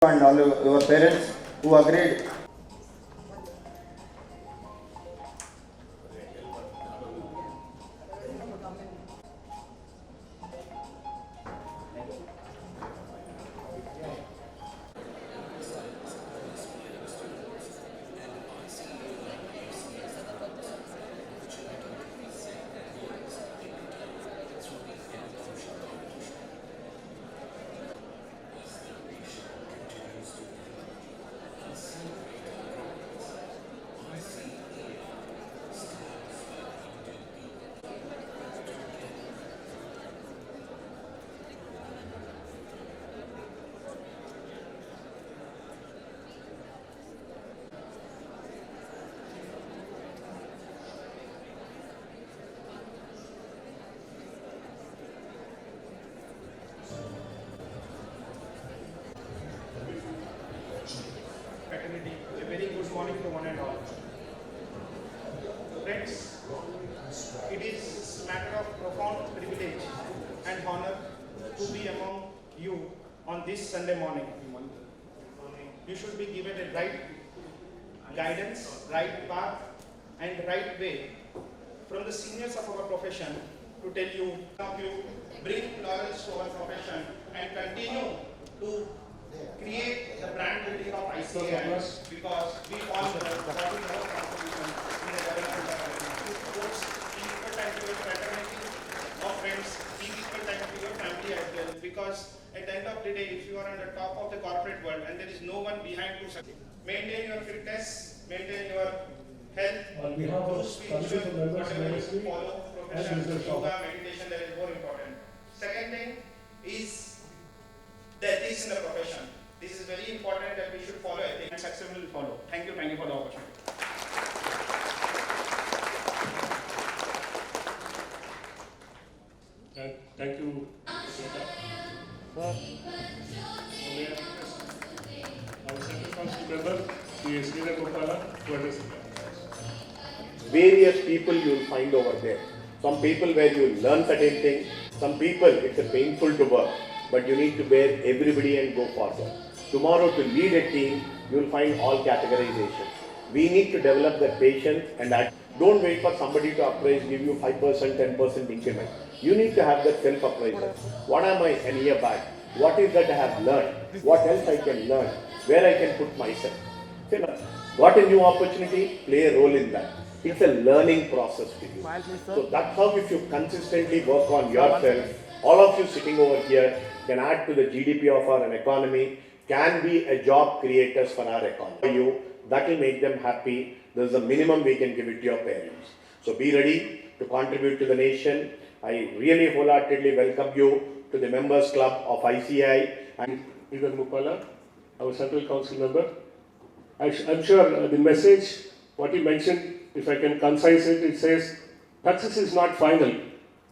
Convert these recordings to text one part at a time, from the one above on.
and all your parents who agreed. Fraternity, a very good morning to one and all. Friends, it is a matter of profound privilege and honor to be among you on this Sunday morning. You should be given a right guidance, right path and right way from the seniors of our profession to tell you, bring laurels to our profession and continue to create the brand building of ICAI because we all the contribution in the development of our sports, give equal time to your fraternity of friends, give equal time to your family as well, because at the end of the day, if you are on the top of the corporate world and there is no one behind to succeed, maintain your fitness, maintain your health, on behalf of spiritual, members whatever of you follow, profession, and yoga, meditation, that is more important. Second thing is the ethics in the profession. This is very important that we should follow ethics and successfully follow. Thank you for the opportunity. Thank you. Our second council member, P.S. Gopala, to address the class. Various people you will find over there. Some people where you will learn certain things. Some people it's a painful to work, but you need to bear everybody and go forward. Tomorrow to lead a team, you will find all categorization. We need to develop that patience and that. Don't wait for somebody to appraise, give you 5%, 10% increment. You need to have that self-appraisal. What am I a year back? What is that I have learned? What else I can learn? Where I can put myself? Got a new opportunity? Play a role in that. It's a learning process for you. So that's how if you consistently work on yourself, all of you sitting over here can add to the GDP of our economy, can be a job creators for our economy. That will make them happy. There's a minimum we can give it to your parents. So be ready to contribute to the nation. I really wholeheartedly welcome you to the members club of ICI. And P.S. Gopala, our central council member. I'm sure the message, what he mentioned, if I can concise it, it says, success is not final,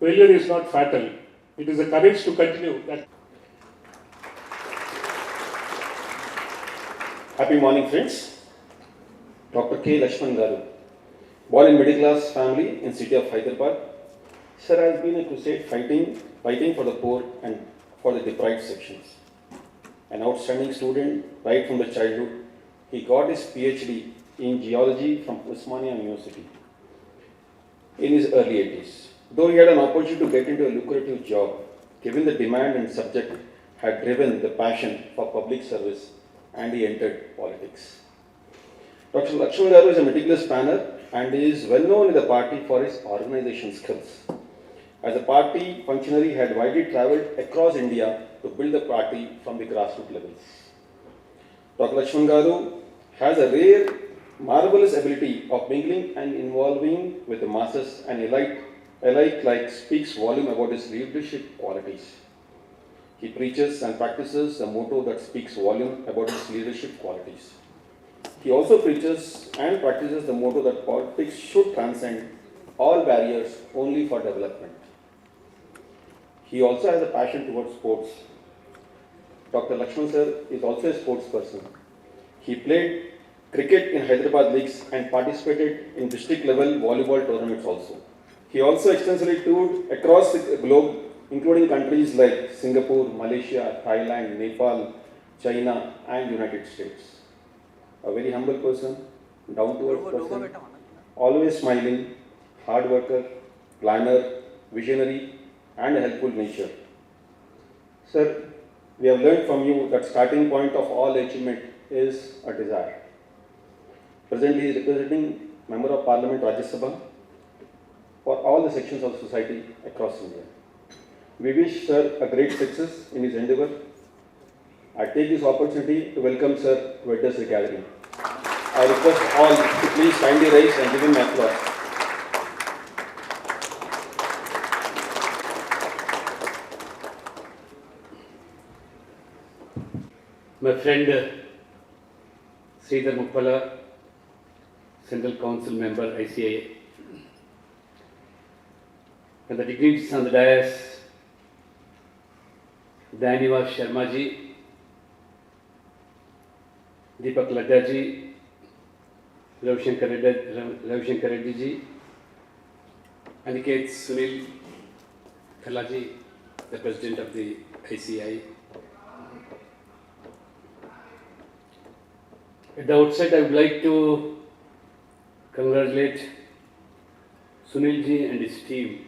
failure is not fatal. It is the courage to continue. Happy morning, friends. Dr. K. Lakshman Garu, born in middle class family in city of Hyderabad. Sir has been a crusade fighting for the poor and for the deprived sections. An outstanding student right from the childhood, he got his PhD in geology from Osmania University in his early 80s. Though he had an opportunity to get into a lucrative job, given the demand and subject had driven the passion for public service, and he entered politics. Dr. Lakshman Garu is a meticulous planner and is well known in the party for his organization skills. As a party functionary, he had widely travelled across India to build the party from the grassroots levels. Dr. Lakshman Garu has a rare, marvelous ability of mingling and involving with the masses and alike speaks volume about his leadership qualities. He preaches and practices the motto that speaks volume about his leadership qualities. He also preaches and practices the motto that politics should transcend all barriers only for development. He also has a passion towards sports. Dr. Lakshman sir is also a sports person. He played cricket in Hyderabad leagues and participated in district level volleyball tournaments also. He also extensively toured across the globe, including countries like Singapore, Malaysia, Thailand, Nepal, China, and United States. A very humble person, down to earth person, always smiling, hard worker, planner, visionary, and a helpful nature. Sir, we have learned from you that starting point of all achievement is a desire. Presently, he is representing Member of Parliament Rajya Sabha for all the sections of society across India. We wish Sir a great success in his endeavour. I take this opportunity to welcome Sir to address the gathering. I request all to please kindly rise and give him applause. My friend Sridhar Muppala, Central Council Member ICA, and the dignitaries on the dais, Daniva Sharma ji, Deepak Ladda ji, Ravishankar Reddy ji, Aniket Sunil Khalaji, the President of the ICI. At the outset, I would like to congratulate Sunil ji and his team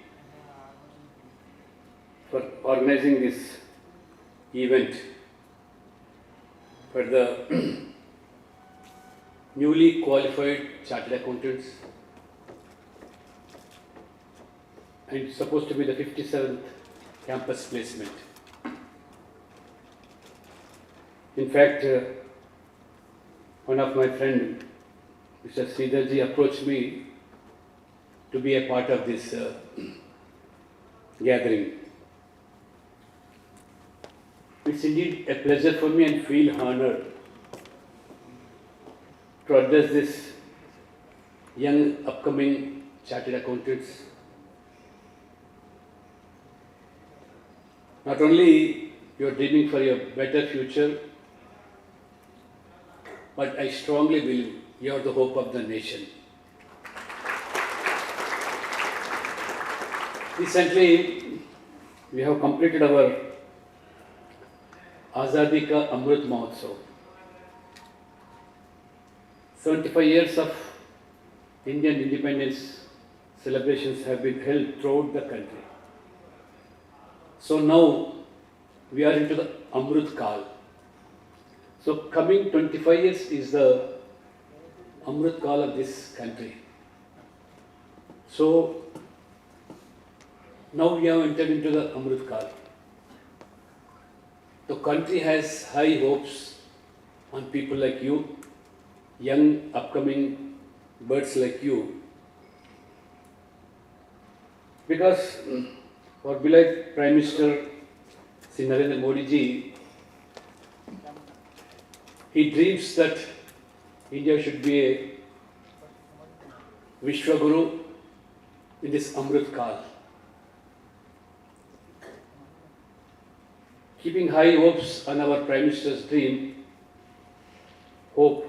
for organizing this event for the newly qualified chartered accountants, and it's supposed to be the 57th campus placement. In fact, one of my friend, Mr. Sridhar ji, approached me to be a part of this gathering. It's indeed a pleasure for me and feel honored to address this young upcoming chartered accountants. Not only you are dreaming for a better future, but I strongly believe you are the hope of the nation. Recently, we have completed our Azadi Ka Amrit Mahotsav. 75 years of Indian independence celebrations have been held throughout the country. So now we are into the Amrit Kal. So coming 25 years is the Amrit Kal of this country. So now we have entered into the Amrit Kal. The country has high hopes on people like you, young upcoming birds like you, because our beloved Prime Minister Sri Narendra Modi ji, he dreams that India should be a Vishwaguru in this Amrit Kal. Keeping high hopes on our Prime Minister's dream, hope,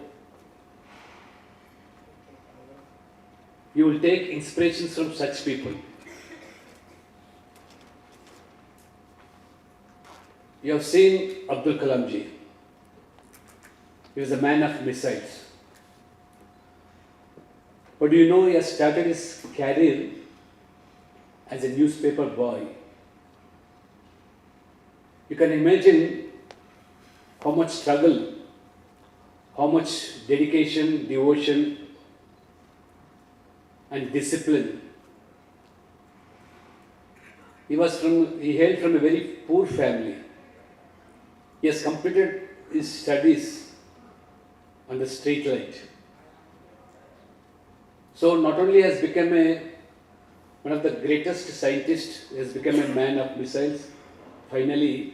you will take inspirations from such people. You have seen Abdul Kalam ji. He was a man of missiles. But do you know he has started his career as a newspaper boy? You can imagine how much struggle, how much dedication, devotion, and discipline. He hailed from a very poor family. He has completed his studies on the street light. So not only has become one of the greatest scientists, he has become a man of missiles. Finally,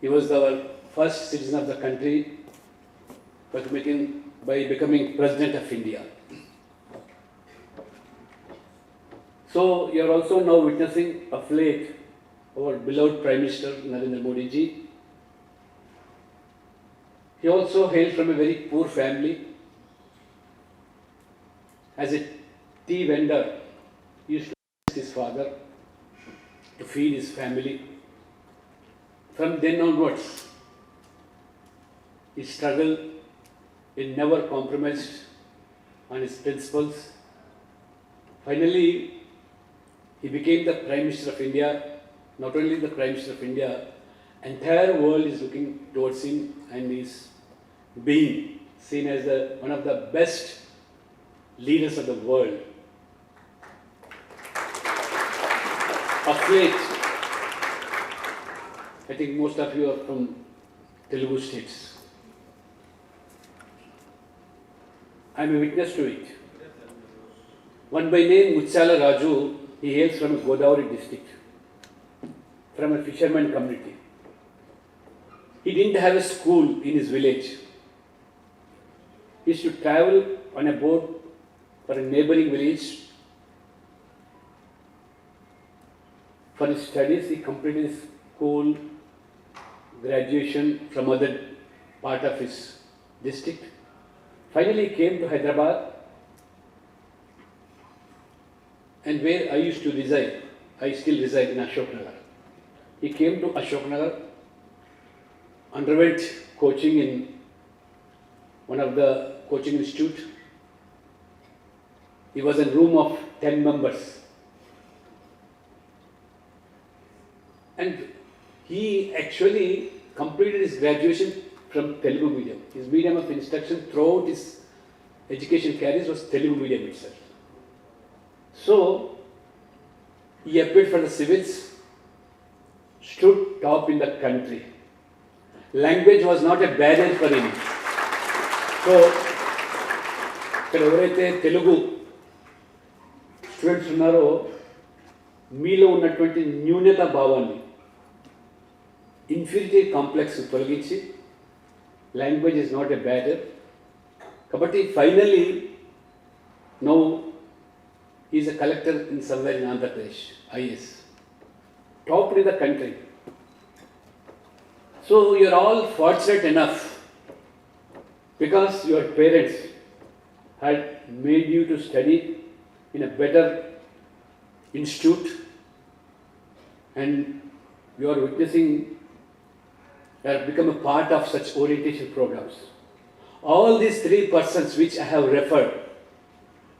he was our first citizen of the country by becoming President of India. So you are also now witnessing of late our beloved Prime Minister Narendra Modi ji. He also hailed from a very poor family. As a tea vendor, he used to assist his father to feed his family. From then onwards, he struggled, he never compromised on his principles. Finally, he became the Prime Minister of India. Not only the Prime Minister of India, entire world is looking towards him and is being seen as one of the best leaders of the world. Of late, I think most of you are from Telugu states. I am a witness to it. One by name Muchala Raju, he hails from Godavari district, from a fisherman community. He didn't have a school in his village. He used to travel on a boat for a neighboring village. For his studies, he completed his school, graduation from other part of his district. Finally, he came to Hyderabad, and where I used to reside, I still reside in Ashoknagar. He came to Ashoknagar, underwent coaching in one of the coaching institute. He was in a room of 10 members. And he actually completed his graduation from Telugu medium. His medium of instruction throughout his education career was Telugu medium itself. So, he appeared for the civils, stood top in the country. Language was not a barrier for him. So, ఇక్కడ ఎవరైతే Telugu students ఉన్నారో మీలో ఉన్నటువంటి న్యూనత భావాన్ని ఇన్ఫీరిటీ complex తొలగించి language is not a barrier కాబట్టి finally now is a collector in somewhere in Andhra Pradesh is top in the country. So you are all fortunate enough because your parents had made you to study in a better institute, and you are witnessing, you have become a part of such orientation programs. All these three persons which I have referred,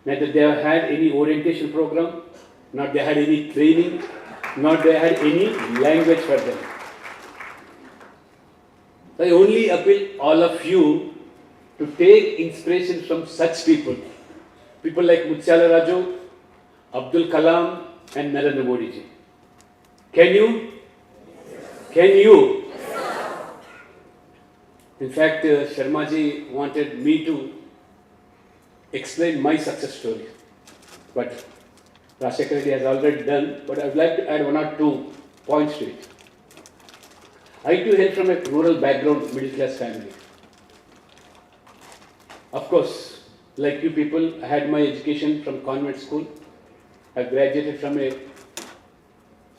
neither they have had any orientation program, not they had any training, not they had any language for them. I only appeal all of you to take inspiration from such people. People like Muchala Raju, Abdul Kalam and Narendra Modi ji. Can you? Can you? In fact, Sharma ji wanted me to explain my success story. But Rashekar Reddy has already done, but I would like to add one or two points to it. I too hail from a rural background, middle class family. Of course, like you people, I had my education from convent school. I graduated from a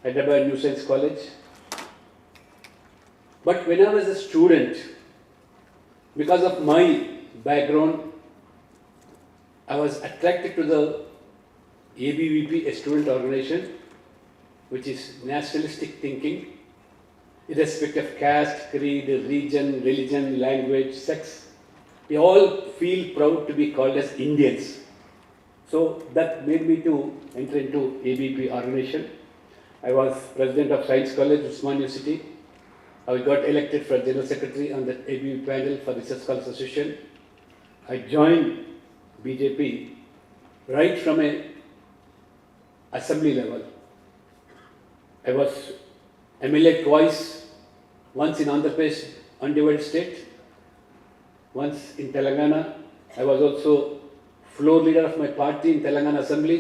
Hyderabad New Science College. But when I was a student, because of my background, I was attracted to the ABVP, a student organization, which is nationalistic thinking, irrespective of caste, creed, region, religion, language, sex. We all feel proud to be called as Indians. So that made me to enter into ABP organization. I was president of Science College, Usman University. I got elected for General Secretary on the ABP panel for Research Scholars Association. I joined BJP right from a assembly level. I was MLA twice, once in Andhra Pradesh undivided state, once in Telangana. I was also floor leader of my party in Telangana Assembly.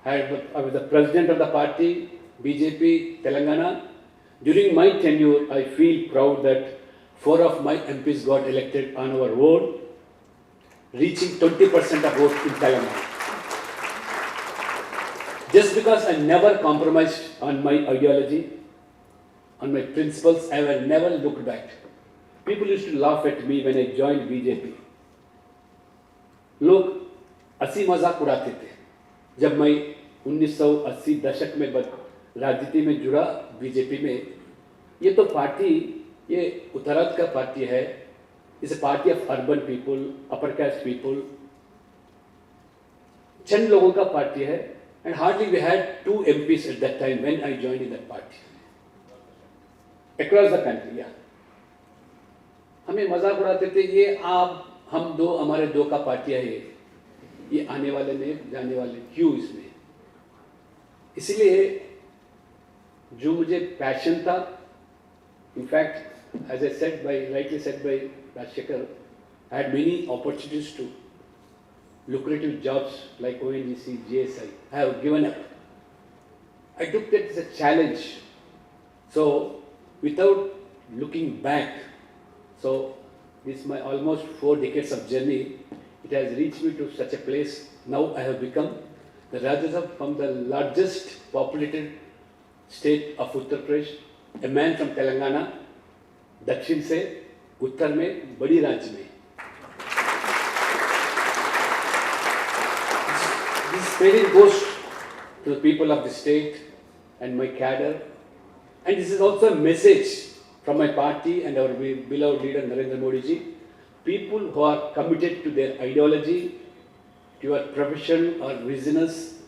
I was the president of the party, BJP, Telangana. During my tenure, I feel proud that 4 of my MPs got elected on our own, reaching 20% of votes in Telangana. Just because I never compromised on my ideology, on my principles, I have never looked back. People used to laugh at me when I joined BJP. लोग हंसी मजाक उड़ाते थे जब मैं 1980 दशक में राजनीति में जुड़ा बीजेपी में. ये तो पार्टी, ये उत्तराखंड का पार्टी है, is a party of urban people, upper caste people. चंद लोगों का पार्टी है, and hardly we had 2 MPs at that time when I joined in that party. Across the country, yeah. हमें मजाक उड़ाते थे, ये आप हम दो, हमारे दो का पार्टियां है, ये आने वाले नहीं जाने वाले, क्यों इसमें? इसलिए जो मुझे पैशन था, in fact as I said rightly said by Rajshekhar, I had many opportunities to lucrative jobs like ONGC, GSI. I have given up. I took that as a challenge. So without looking back, so this is my almost 4 decades of journey. It has reached me to such a place. Now I have become the Rajya Sabha from the largest populated state of Uttar Pradesh, a man from Telangana, दक्षिण से उत्तर में बड़ी राज्य में. This credit goes to the people of the state and my cadre, and this is also a message from my party and our beloved leader Narendra Modi ji. People who are committed to their ideology, to your profession or business,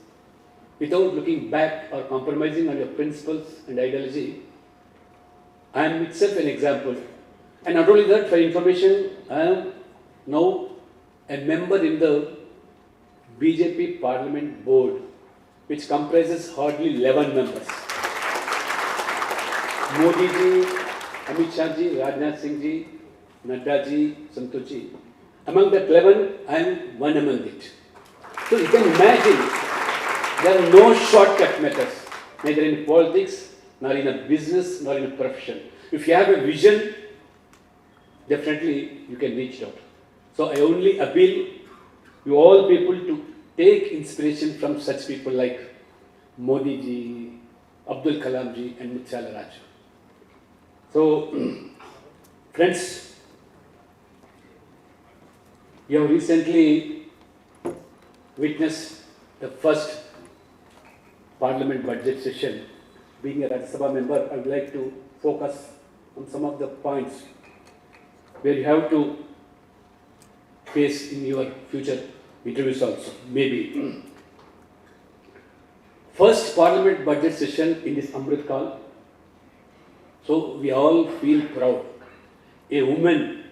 without looking back or compromising on your principles and ideology. I am itself an example. And not only that, for information, I am now a member in the BJP Parliament Board, which comprises hardly 11 members. Modi ji, Amit Shah ji, Rajnath Singh ji, Nadda ji, Santosh ji. Among that 11, I am one among it. So you can imagine, there are no shortcut methods, neither in politics, nor in a business, nor in a profession. If you have a vision, definitely you can reach out. So I only appeal you all people to take inspiration from such people like Modi ji, Abdul Kalam ji, and Mutyala Raj. So, friends, you have recently witnessed the first Parliament budget session. Being a Rajya Sabha member, I would like to focus on some of the points where you have to face in your future interviews also, maybe. First Parliament budget session in this Amrit Kal. So we all feel proud. A woman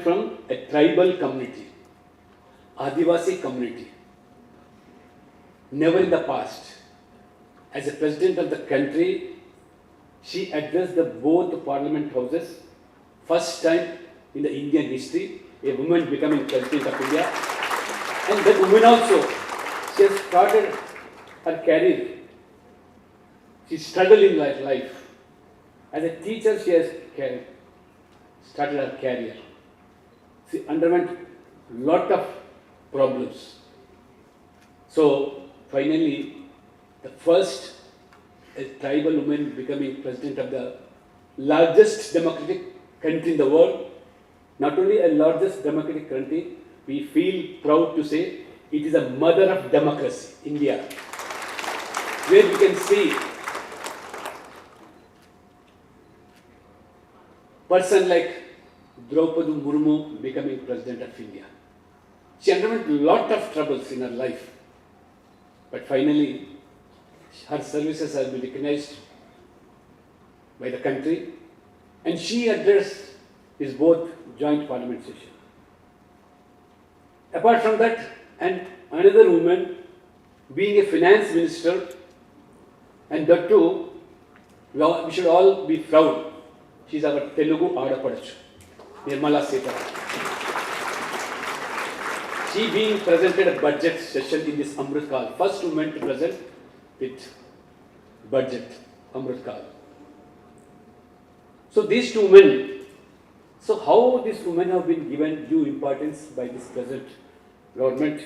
from a tribal community, Adivasi community, never in the past, as a president of the country, she addressed both the parliament houses. First time in the Indian history, a woman becoming president of India. And that woman also, she has started her career. She struggled in life. As a teacher, she has started her career. She underwent lot of problems. So finally, the first tribal woman becoming president of the largest democratic country in the world. Not only a largest democratic country, we feel proud to say it is a mother of democracy, India, where we can see person like Draupadi Murmu becoming president of India. She underwent a lot of troubles in her life, but finally her services have been recognized by the country, and she addressed is both joint parliament session. Apart from that, and another woman being a finance minister, and that too, we should all be proud. She is our Telugu Adapadachu, Nirmala Sitaram. She being presented a budget session in this Amrit Kal, first woman to present with budget, Amrit Kal. So these two women, so how these women have been given due importance by this present government,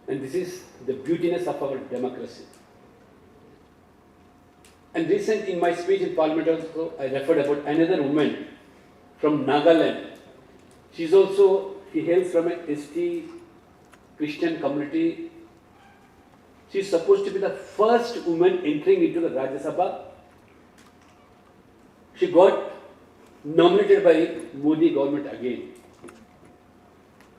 and this is the beautiness of our democracy. And recent in my speech in Parliament also, I referred about another woman from Nagaland. She hails from a ST Christian community. She is supposed to be the first woman entering into the Rajya Sabha. She got nominated by Modi government again.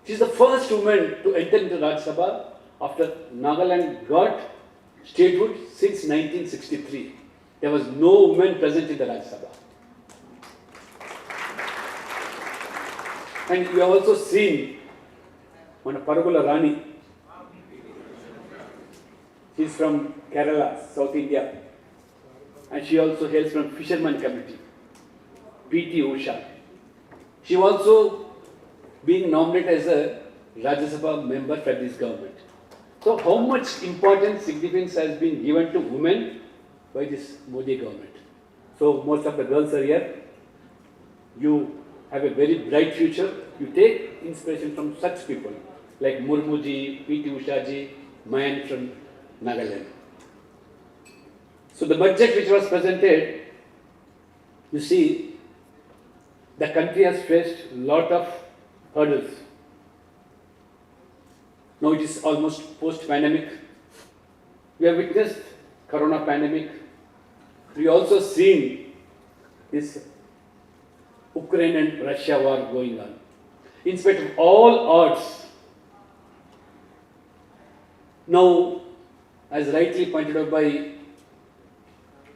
She is the first woman to enter into Rajya Sabha after Nagaland got statehood since 1963. There was no woman present in the Rajya Sabha. And you have also seen one Paragula Rani. She is from Kerala, South India. And she also hails from fisherman community. P.T. Usha. She also being nominated as a Rajya Sabha member for this government. So how much importance, significance has been given to women by this Modi government? So most of the girls are here. You have a very bright future. You take inspiration from such people like Murmuji, P.T. Ushaji, Mayan from Nagaland. So the budget which was presented, you see, the country has faced a lot of hurdles. Now it is almost post-pandemic. We have witnessed Corona pandemic. We also seen this Ukraine and Russia war going on. In spite of all odds, now, as rightly pointed out by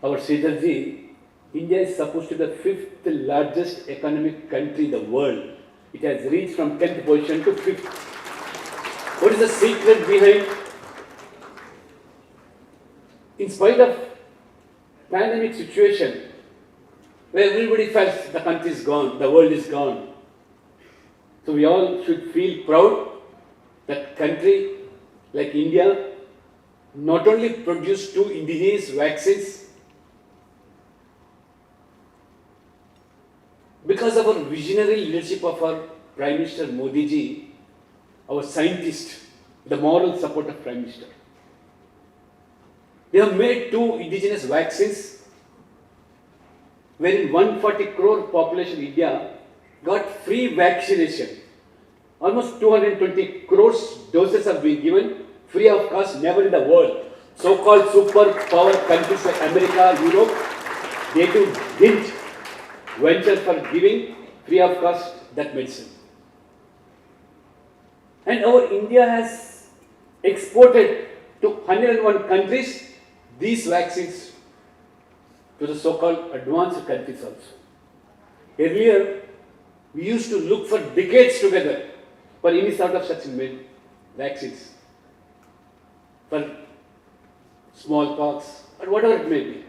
our Sridharji, India is supposed to be the 5th largest economic country in the world. It has reached from 10th position to 5th. What is the secret behind? In spite of pandemic situation, where everybody felt the country is gone, the world is gone. So we all should feel proud that country like India not only produced 2 indigenous vaccines, because of our visionary leadership of our Prime Minister Modi ji, our scientists, the moral support of Prime Minister. They have made 2 indigenous vaccines, wherein 140 crore population in India got free vaccination. Almost 220 crores doses have been given free of cost, never in the world. So-called superpower countries like America, Europe, they too didn't venture for giving free of cost that medicine. And our India has exported to 101 countries these vaccines, to the so-called advanced countries also. Earlier, we used to look for decades together for any sort of such vaccines, for smallpox or whatever it may be.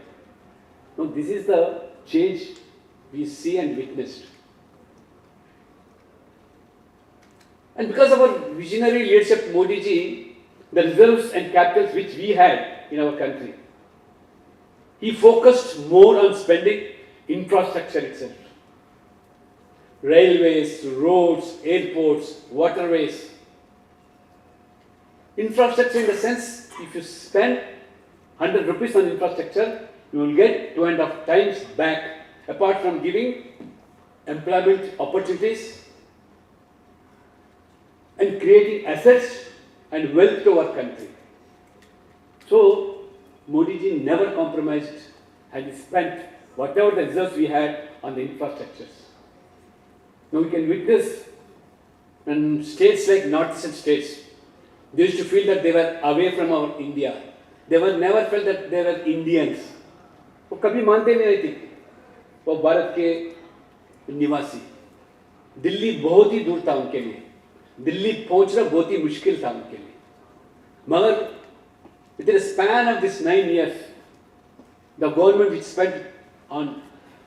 Now, this is the change we see and witnessed. And because of our visionary leadership, Modi ji, the reserves and capitals which we had in our country, he focused more on spending infrastructure itself. Railways, roads, airports, waterways. Infrastructure in the sense, if you spend 100 rupees on infrastructure, you will get 2.5 times back, apart from giving employment opportunities and creating assets and wealth to our country. So, Modi ji never compromised and he spent whatever the reserves we had on the infrastructures. Now we can witness in states like northeastern states, they used to feel that they were away from our India. They were never felt that they were Indians. वो कभी मानते नहीं थे वो भारत के निवासी. दिल्ली बहुत ही दूर था उनके लिए. दिल्ली पहुंचना बहुत ही मुश्किल था उनके लिए. मगर within a span of this 9 years, the government which spent on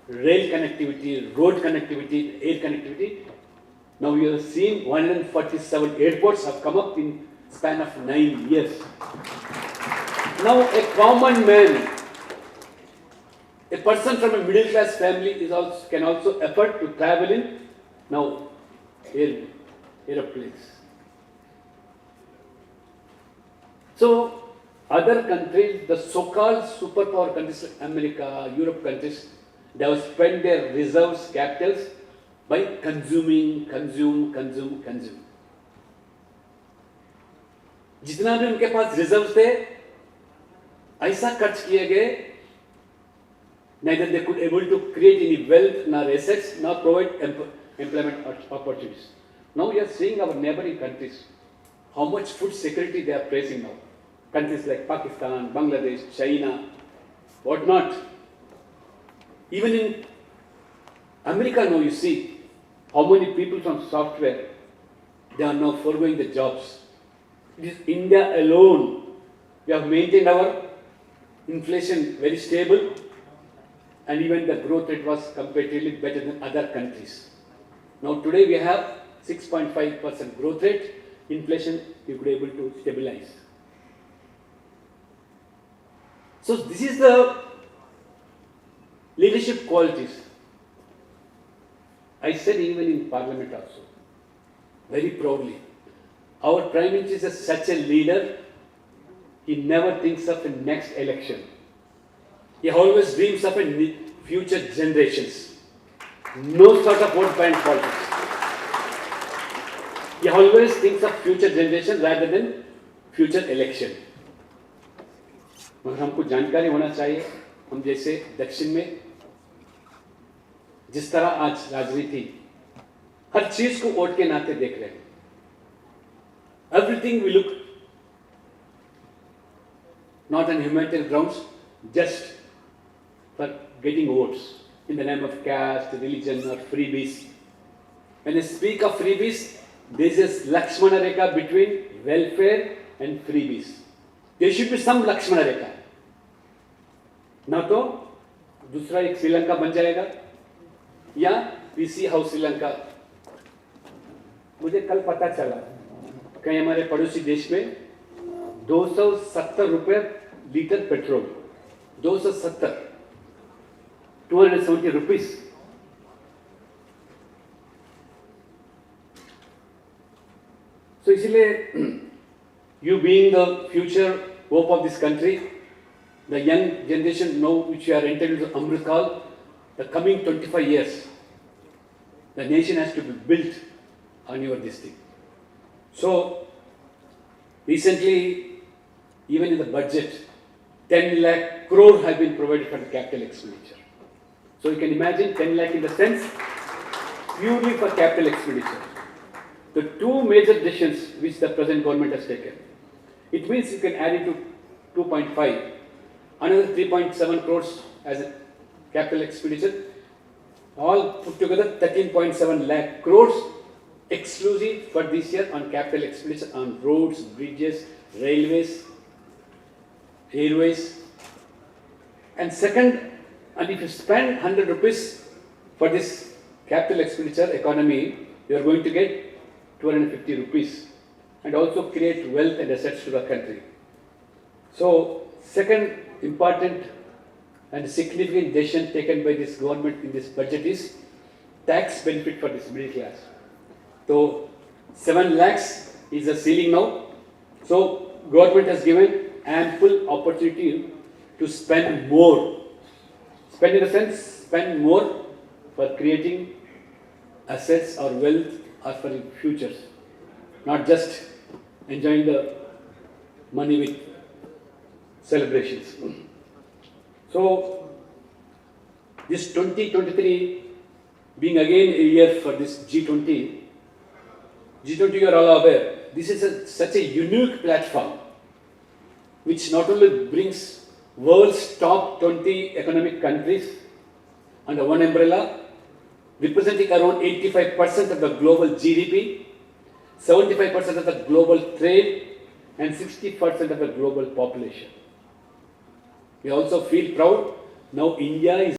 rail connectivity, road connectivity, air connectivity, now we have seen 147 airports have come up in span of 9 years. Now a common man, a person from a middle class family can also afford to travel in now aeroplanes. So other countries, the so-called superpower countries like America, Europe countries, they have spent their reserves, capitals by consuming. जितना भी उनके पास reserve थे, ऐसा खर्च किए गए Neither they could able to create any wealth nor assets nor provide employment opportunities. Now we are seeing our neighboring countries, how much food security they are facing now. Countries like Pakistan, Bangladesh, China, whatnot. Even in America now you see how many people from software, they are now foregoing the jobs. It is India alone. We have maintained our inflation very stable, and even the growth rate was comparatively better than other countries. Now today we have 6.5% growth rate, inflation we could able to stabilize. So this is the leadership qualities. I said even in Parliament also, very proudly, our Prime Minister is such a leader, he never thinks of a next election. He always dreams of a future generations. No sort of vote bank politics. He always thinks of future generation rather than future election. मगर हमको जानकारी होना चाहिए, हम जैसे दक्षिण में जिस तरह आज राजनीति हर चीज को वोट के नाते देख रहे हैं. Everything we look not on humanitarian grounds, just for getting votes in the name of caste, religion or freebies. When I speak of freebies, this is Lakshmana Rekha between welfare and freebies. There should be some Lakshmana Rekha. ना तो दूसरा एक श्रीलंका बन जाएगा, या we see how Sri Lanka. मुझे कल पता चला कहीं हमारे पड़ोसी देश में 270 रुपए लीटर पेट्रोल, 270, 270 rupees. So इसलिए you being the future hope of this country, the young generation now which you are entering into Amrit Kaal, the coming 25 years, the nation has to be built on your district. So recently, even in the budget, 10 lakh crore have been provided for the capital expenditure. So you can imagine 10 lakh in the sense purely for capital expenditure. The two major decisions which the present government has taken, it means you can add it to 2.5, another 3.7 crores as a capital expenditure, all put together 13.7 lakh crores exclusive for this year on capital expenditure on roads, bridges, railways, airways. And second, and if you spend 100 rupees for this capital expenditure economy, you are going to get 250 rupees and also create wealth and assets to the country. So second important and significant decision taken by this government in this budget is tax benefit for this middle class. So 7 lakhs is the ceiling now. So government has given ample opportunity to spend more. Spend in the sense, spend more for creating assets or wealth or for futures. Not just enjoying the money with celebrations. So this 2023 being again a year for this G20, you are all aware, this is such a unique platform which not only brings world's top 20 economic countries under one umbrella, representing around 85% of the global GDP, 75% of the global trade, and 60% of the global population. We also feel proud. Now India is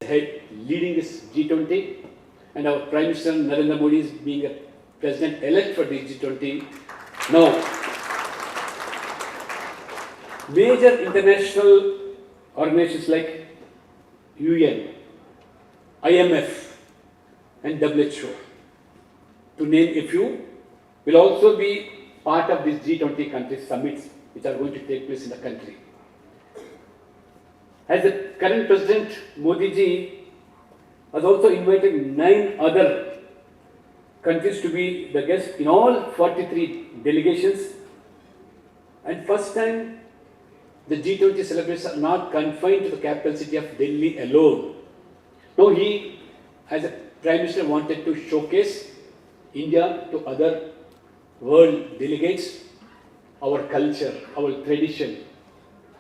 leading this G20, and our Prime Minister Narendra Modi is being a president-elect for the G20. Now, major international organizations like UN, IMF, and WHO, to name a few, will also be part of these G20 countries summits which are going to take place in the country. As the current President Modi ji has also invited 9 other countries to be the guests in all 43 delegations, and first time the G20 celebrations are not confined to the capital city of Delhi alone. Now he, as a Prime Minister, wanted to showcase India to other world delegates, our culture, our tradition,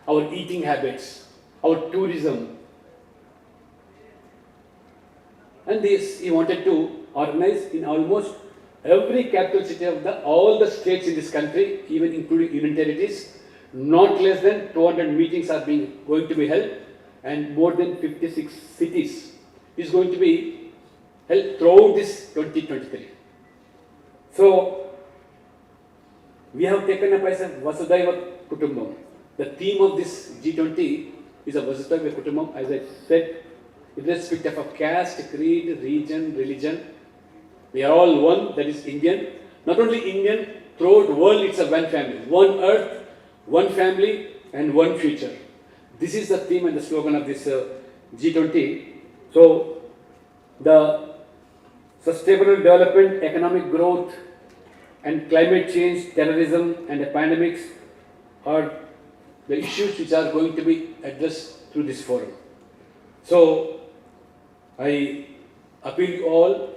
our eating habits, our tourism. And this he wanted to organize in almost every capital city of all the states in this country, even including union territories. Not less than 200 meetings are going to be held, and more than 56 cities is going to be held throughout this 2023. So we have taken up as a Vasudhaiva Kutumbam. The theme of this G20 is a Vasudhaiva Kutumbam, as I said, irrespective of caste, creed, region, religion. We are all one, that is Indian. Not only Indian, throughout the world it's a one family. One earth, one family and one future. This is the theme and the slogan of this G20. So the sustainable development, economic growth and climate change, terrorism and the pandemics are the issues which are going to be addressed through this forum. So I appeal you all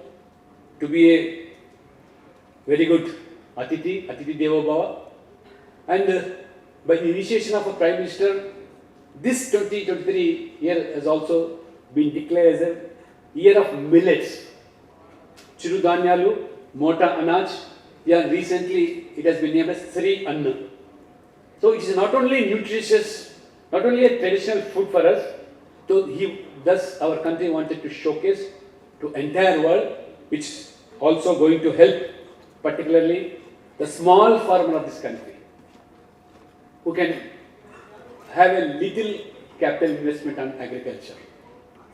to be a very good Atiti Devo Bhava, and by the initiation of a Prime Minister, this 2023 year has also been declared as a year of millets. Chirudanyalu, Mota Anaj, recently it has been named as Sri Anna. So it is not only nutritious, not only a traditional food for us, so thus our country wanted to showcase to entire world, which is also going to help particularly the small farmer of this country, who can have a little capital investment on agriculture.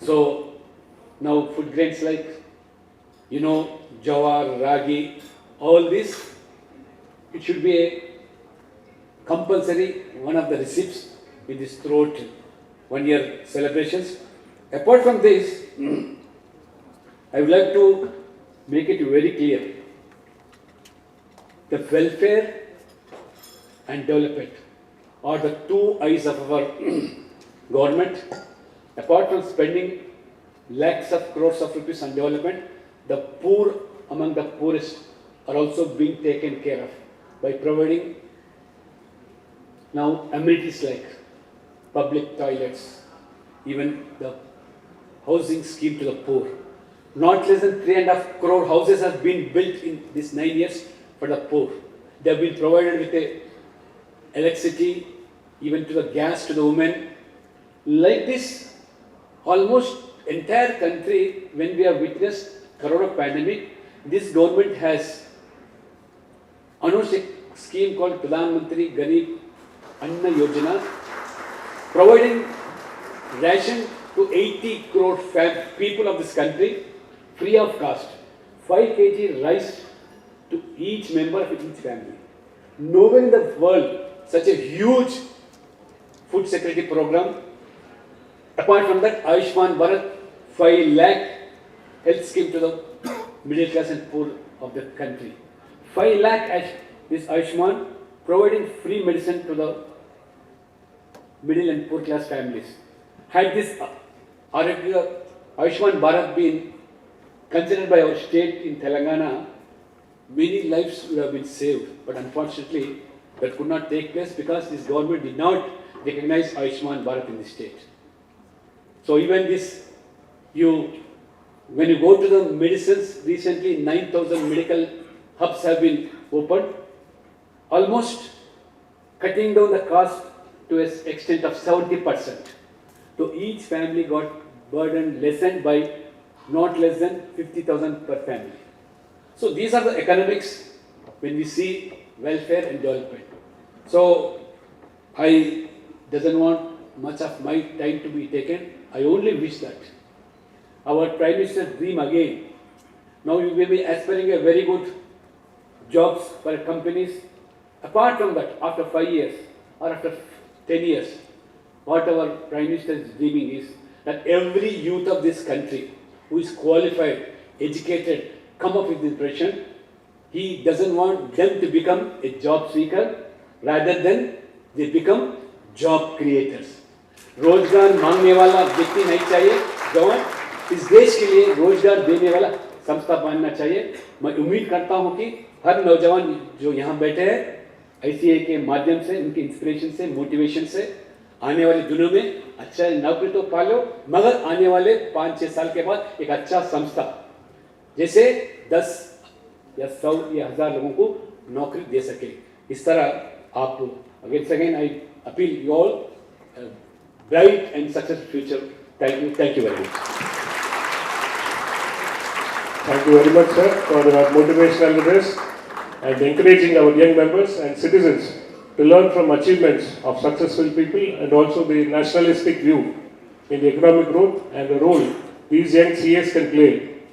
So now food grains like, jawar, ragi, all this, it should be a compulsory one of the receipts in this throughout 1 year celebrations. Apart from this, I would like to make it very clear, the welfare and development are the two eyes of our government. Apart from spending lakhs of crores of rupees on development, the poor among the poorest are also being taken care of by providing now amenities like public toilets, even the housing scheme to the poor. Not less than 3.5 crore houses have been built in these 9 years for the poor. They have been provided with a electricity, even to the gas to the women. Like this, almost entire country, when we have witnessed corona pandemic, this government has announced a scheme called Pradhan Mantri Garib Anna Yojana, providing ration to 80 crore people of this country free of cost. 5 kg rice to each member of each family. Nowhere in the world such a huge food security program. Apart from that, Ayushman Bharat 5 lakh health scheme to the middle class and poor of the country. 5 lakh as this Ayushman providing free medicine to the middle and poor class families. Had this Ayushman Bharat been considered by our state in Telangana, many lives would have been saved. But unfortunately, that could not take place because this government did not recognize Ayushman Bharat in the state. So even this, when you go to the medicines, recently 9,000 medical hubs have been opened, almost cutting down the cost to an extent of 70%. So each family got burden lessened by not less than 50,000 per family. So these are the economics when we see welfare and development. So I doesn't want much of my time to be taken. I only wish that our Prime Minister's dream again. Now you will be aspiring a very good jobs for companies. Apart from that, after 5 years or after 10 years, what our Prime Minister is dreaming is that every youth of this country who is qualified, educated, come up with the impression, he doesn't want them to become a job seeker, rather than they become job creators. रोजगार मांगने वाला व्यक्ति नहीं चाहिए जवान, इस देश के लिए रोजगार देने वाला संस्था बनना चाहिए। मैं उम्मीद करता हूं कि हर नौजवान जो यहाँ बैठे हैं ICA के माध्यम से, उनके इंस्पिरेशन से, मोटिवेशन से आने वाले दिनों में अच्छा नौकरी तो पा लो, मगर आने वाले 5-6 साल के बाद एक अच्छा संस्था जैसे 10 या 100 या 1000 लोगों को नौकरी दे सके। इस तरह आप again I appeal you all bright and successful future. Thank you very much. Thank you very much, sir, for your motivational address and encouraging our young members and citizens to learn from achievements of successful people and also the nationalistic view in the economic growth and the role these young CAs can play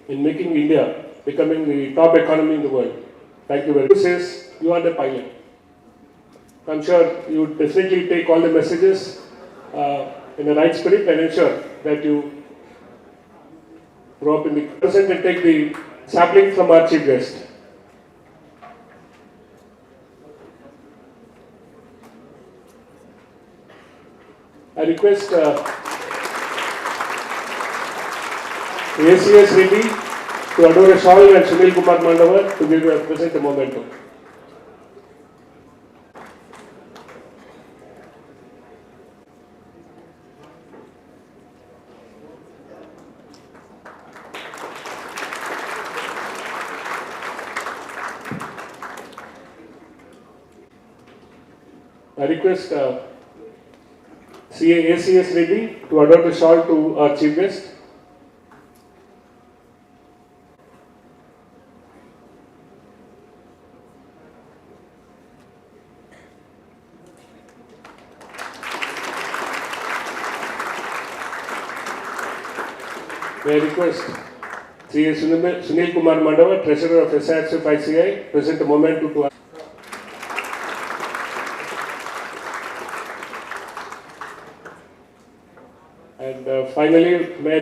in making India becoming the top economy in the world. Thank you very much. This is, you are the pilot. I'm sure you definitely take all the messages in the right spirit and ensure that you grow up in the present and take the sapling from our chief guest. I request ACS Reddy to adore a shawl and Sunil Kumar Mandava to present a momentum. I request ACS Reddy to award the shawl to our chief guest. May I request Sunil Kumar Mandava, Treasurer of SISF ICI, present a moment to us. And finally, may I